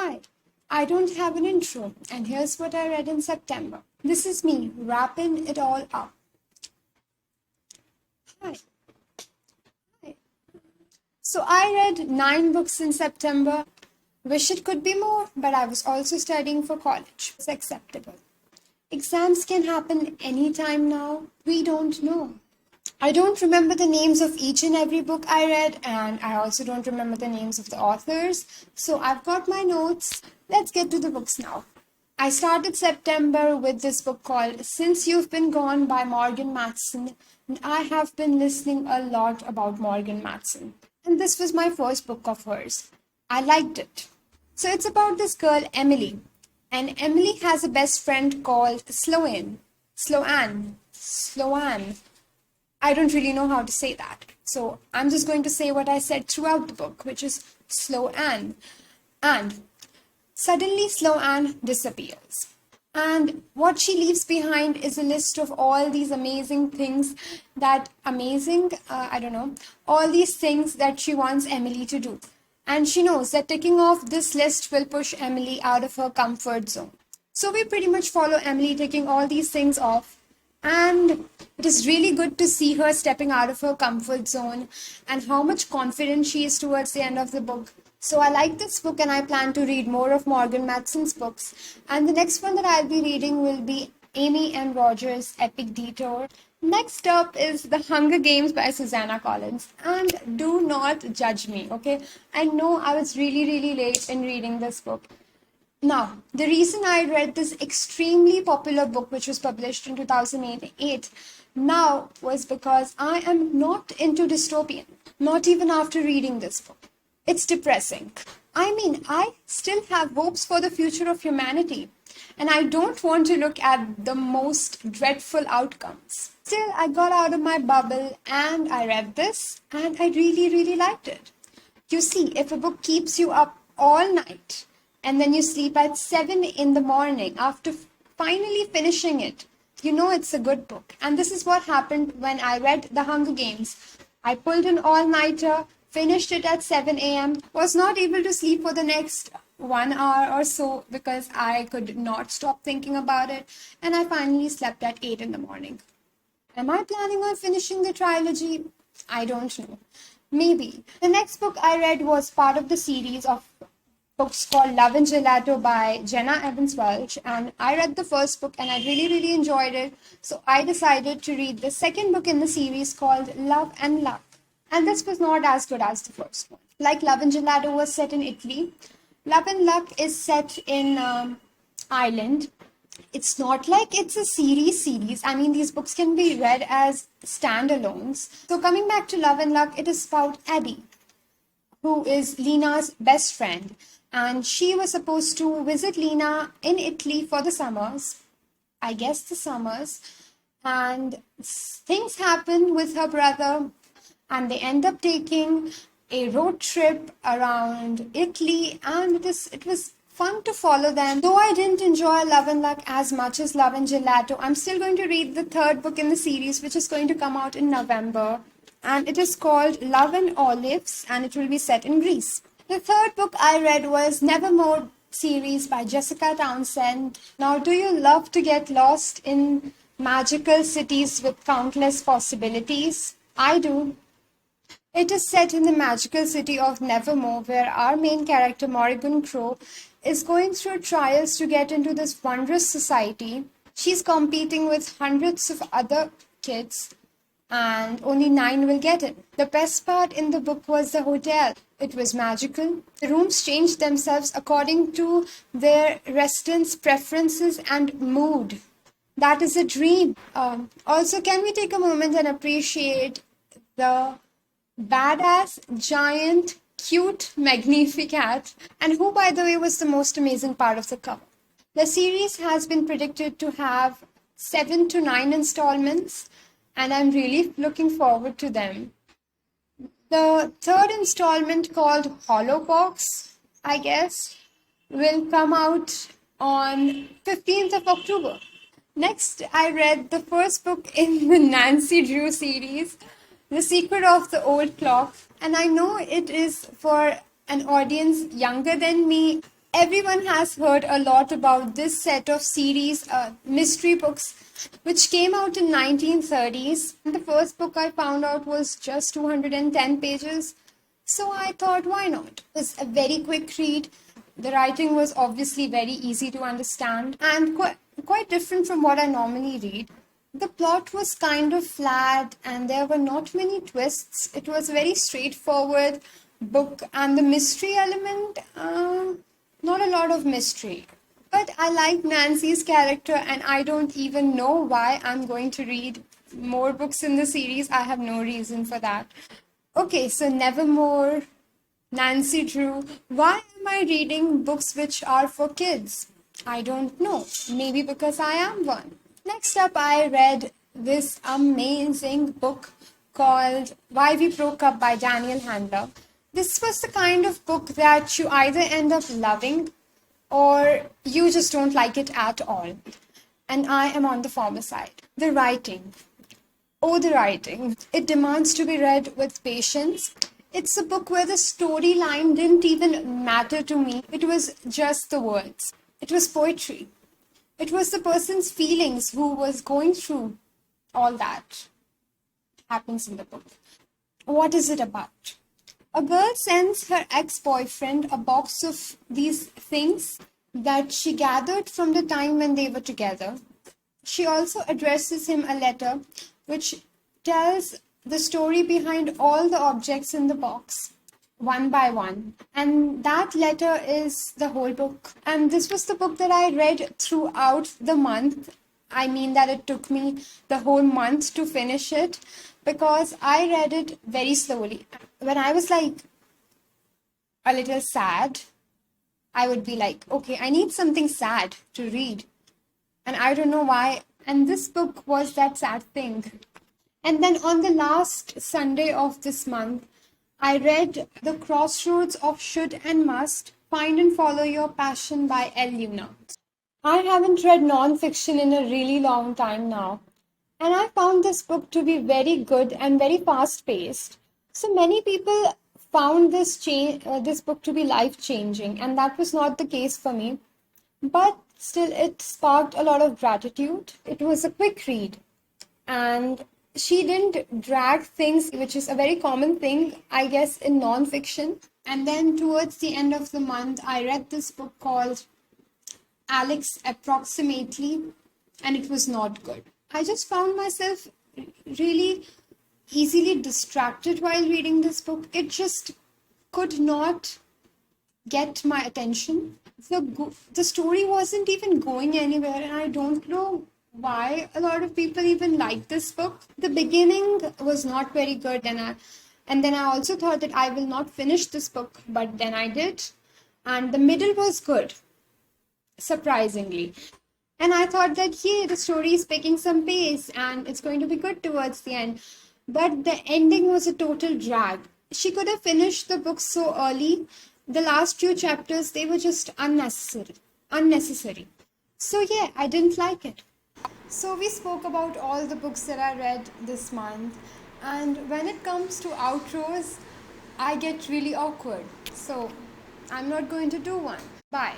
Hi, I don't have an intro, and here's what I read in September. This is me wrapping it all up. Hi. Hi. So I read 9 books in September. Wish it could be more, but I was also studying for college. It's acceptable. Exams can happen anytime now. We don't know. I don't remember the names of each and every book I read, and I also don't remember the names of the authors. So I've got my notes. Let's get to the books now. I started September with this book called Since You've Been Gone by Morgan Matson, and I have been listening a lot about Morgan Matson. And this was my first book of hers. I liked it. So it's about this girl, Emily. And Emily has a best friend called Sloan. I don't really know how to say that. So I'm just going to say what I said throughout the book, which is Sloan. And suddenly Sloan disappears. And what she leaves behind is a list of all these amazing things all these things that she wants Emily to do. And she knows that ticking off this list will push Emily out of her comfort zone. So we pretty much follow Emily taking all these things off. And it is really good to see her stepping out of her comfort zone and how much confident she is towards the end of the book. So I like this book and I plan to read more of Morgan Matson's books. And the next one that I'll be reading will be Amy and Roger's Epic Detour. Next up is The Hunger Games by Susanna Collins. And do not judge me, okay? I know I was really late in reading this book. Now, the reason I read this extremely popular book, which was published in 2008, now was because I am not into dystopian, not even after reading this book. It's depressing. I mean, I still have hopes for the future of humanity, and I don't want to look at the most dreadful outcomes. Still, I got out of my bubble and I read this, and I really liked it. You see, if a book keeps you up all night, and then you sleep at 7 in the morning after finally finishing it, you know it's a good book. And this is what happened when I read The Hunger Games. I pulled an all-nighter, finished it at 7 a.m., was not able to sleep for the next 1 hour or so because I could not stop thinking about it, and I finally slept at 8 in the morning. Am I planning on finishing the trilogy? I don't know. Maybe. The next book I read was part of the series of books called Love and Gelato by Jenna Evans Welch, and I read the first book and I really enjoyed it. So I decided to read the second book in the series called Love and Luck. And this was not as good as the first one. Like Love and Gelato was set in Italy, Love and Luck is set in Ireland. It's not like it's a series. I mean, these books can be read as standalones. So coming back to Love and Luck, it is about Eddie, who is Lena's best friend. And she was supposed to visit Lena in Italy for the summers. I guess the summers. And things happen with her brother. And they end up taking a road trip around Italy. And it was fun to follow them. Though I didn't enjoy Love and Luck as much as Love and Gelato, I'm still going to read the third book in the series, which is going to come out in November. And it is called Love and Olives, and it will be set in Greece. The third book I read was Nevermore series by Jessica Townsend. Now, do you love to get lost in magical cities with countless possibilities? I do. It is set in the magical city of Nevermore, where our main character, Morrigan Crow, is going through trials to get into this wondrous society. She's competing with hundreds of other kids, and only 9 will get in. The best part in the book was the hotel. It was magical. The rooms changed themselves according to their residents' preferences and mood. That is a dream. Also, can we take a moment and appreciate the badass, giant, cute Magnificat, and who, by the way, was the most amazing part of the cover. The series has been predicted to have 7 to 9 installments, and I'm really looking forward to them. The third installment, called Hollow Box, I guess, will come out on 15th of October. Next, I read the first book in the Nancy Drew series, The Secret of the Old Clock, and I know it is for an audience younger than me, Everyone has heard a lot about this set of series, mystery books, which came out in 1930s. The first book I found out was just 210 pages. So I thought, why not? It was a very quick read. The writing was obviously very easy to understand and quite different from what I normally read. The plot was kind of flat and there were not many twists. It was a very straightforward book, and the mystery element, not a lot of mystery. But I like Nancy's character, and I don't even know why I'm going to read more books in the series. I have no reason for that. Okay, so Nevermore, Nancy Drew. Why am I reading books which are for kids? I don't know. Maybe because I am one. Next up, I read this amazing book called Why We Broke Up by Daniel Handler. This was the kind of book that you either end up loving or you just don't like it at all. And I am on the former side. The writing. Oh, the writing. It demands to be read with patience. It's a book where the storyline didn't even matter to me. It was just the words. It was poetry. It was the person's feelings who was going through all that happens in the book. What is it about? A girl sends her ex-boyfriend a box of these things that she gathered from the time when they were together. She also addresses him a letter which tells the story behind all the objects in the box, one by one. And that letter is the whole book. And this was the book that I read throughout the month. I mean that it took me the whole month to finish it because I read it very slowly. When I was like a little sad, I would be like, okay, I need something sad to read. And I don't know why. And this book was that sad thing. And then on the last Sunday of this month, I read The Crossroads of Should and Must, Find and Follow Your Passion by L. Luna. I haven't read non-fiction in a really long time now. And I found this book to be very good and very fast-paced. So many people found this book to be life-changing, and that was not the case for me. But still, it sparked a lot of gratitude. It was a quick read, and she didn't drag things, which is a very common thing, I guess, in non-fiction. And then towards the end of the month, I read this book called Alex Approximately, and it was not good. I just found myself really easily distracted while reading this book. It just could not get my attention. The story wasn't even going anywhere, and I don't know why a lot of people even like this book. The beginning was not very good, and then I also thought that I will not finish this book, but then I did. And the middle was good, surprisingly. And I thought that, yay, the story is picking some pace and it's going to be good towards the end. But the ending was a total drag. She could have finished the book so early. The last few chapters, they were just unnecessary. So yeah, I didn't like it. So we spoke about all the books that I read this month. And when it comes to outros, I get really awkward. So I'm not going to do one. Bye.